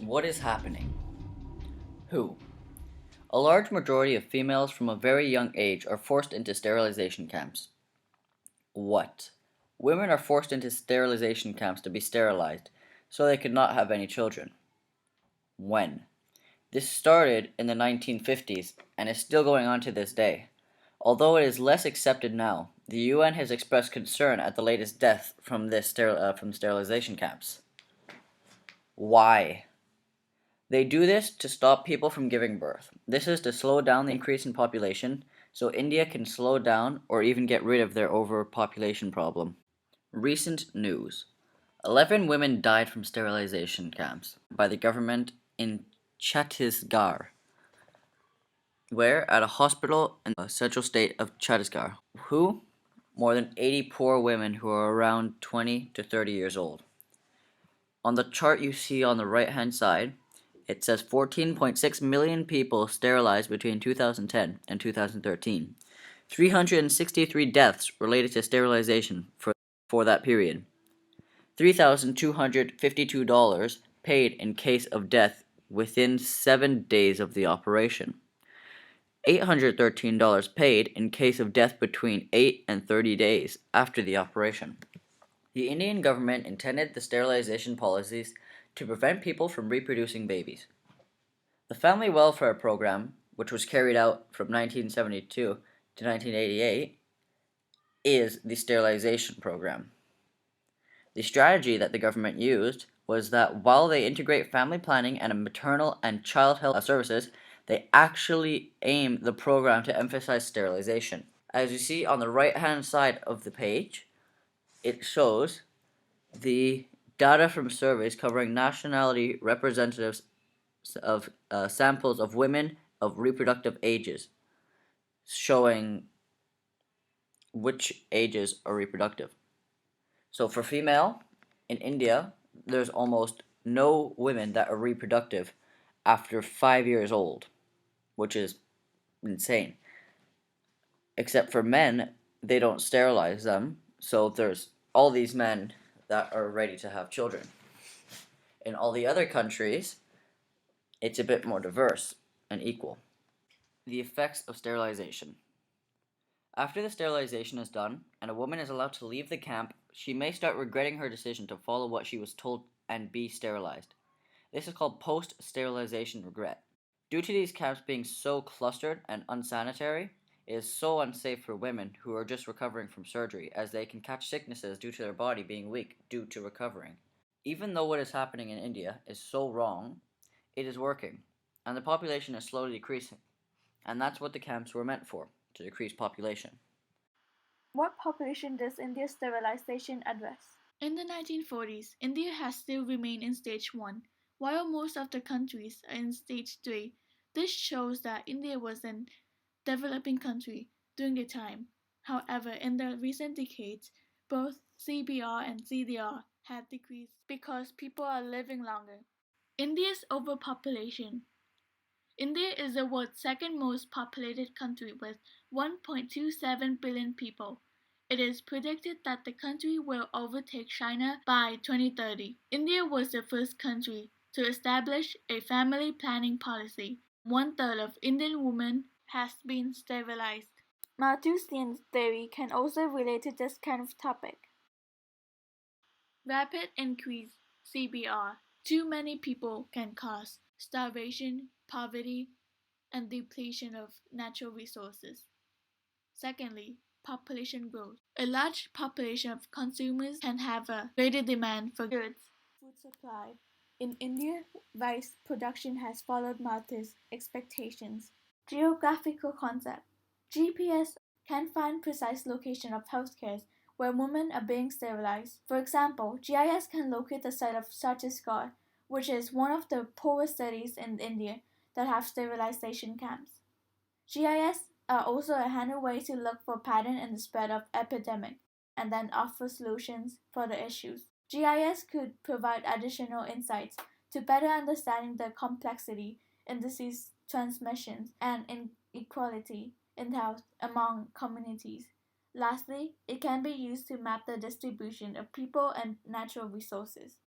What is happening? Who? A large majority of females from a very young age are forced into sterilization camps. What? Women are forced into sterilization camps to be sterilized so they could not have any children. When? This started in the 1950s and is still going on to this day. Although it is less accepted now, the UN has expressed concern at the latest death from from sterilization camps. Why? They do this to stop people from giving birth. This is to slow down the increase in population so India can slow down or even get rid of their overpopulation problem. Recent news. 11 women died from sterilization camps by the government in Chhattisgarh, where at a hospital in the central state of Chhattisgarh. Who? More than 80 poor women who are around 20 to 30 years old. On the chart you see on the right hand side, it says 14.6 million people sterilized between 2010 and 2013. 363 deaths related to sterilization for that period. $3,252 paid in case of death within 7 days of the operation. $813 paid in case of death between 8 and 30 days after the operation. The Indian government intended the sterilization policies to prevent people from reproducing babies. The Family Welfare Program, which was carried out from 1972 to 1988, is the sterilization program. The strategy that the government used was that while they integrate family planning and maternal and child health services, they actually aim the program to emphasize sterilization. As you see on the right hand side of the page, it shows the data from surveys covering nationality representatives of samples of women of reproductive ages, showing which ages are reproductive. So for female, in India, there's almost no women that are reproductive after 5 years old, which is insane. Except for men, they don't sterilize them, so there's all these men that are ready to have children. In all the other countries, it's a bit more diverse and equal. The effects of sterilization. After the sterilization is done and a woman is allowed to leave the camp, she may start regretting her decision to follow what she was told and be sterilized. This is called post-sterilization regret. Due to these camps being so clustered and unsanitary, it is so unsafe for women who are just recovering from surgery, as they can catch sicknesses due to their body being weak due to recovering. Even though what is happening in India is so wrong, it is working, and the population is slowly decreasing. And that's what the camps were meant for, to decrease population. What population does India's sterilization address? In the 1940s, India has still remained in stage 1, while most of the countries are in stage 3. This shows that India was a developing country during the time. However, in the recent decades, both CBR and CDR have decreased because people are living longer. India's overpopulation. India is the world's second most populated country with 1.27 billion people. It is predicted that the country will overtake China by 2030. India was the first country to establish a family planning policy. One third of Indian women has been sterilized. Malthusian theory can also relate to this kind of topic. Rapid increase CBR. Too many people can cause starvation, poverty, and depletion of natural resources. Secondly, population growth. A large population of consumers can have a greater demand for goods. Food supply. In India, rice production has followed Malthus' expectations. Geographical concept. GPS can find precise location of healthcare where women are being sterilized. For example, GIS can locate the site of Chhattisgarh, which is one of the poorest cities in India that have sterilization camps. GIS are also a handy way to look for pattern in the spread of epidemic and then offer solutions for the issues. GIS could provide additional insights to better understanding the complexity in disease transmissions and inequality in health among communities. Lastly, it can be used to map the distribution of people and natural resources.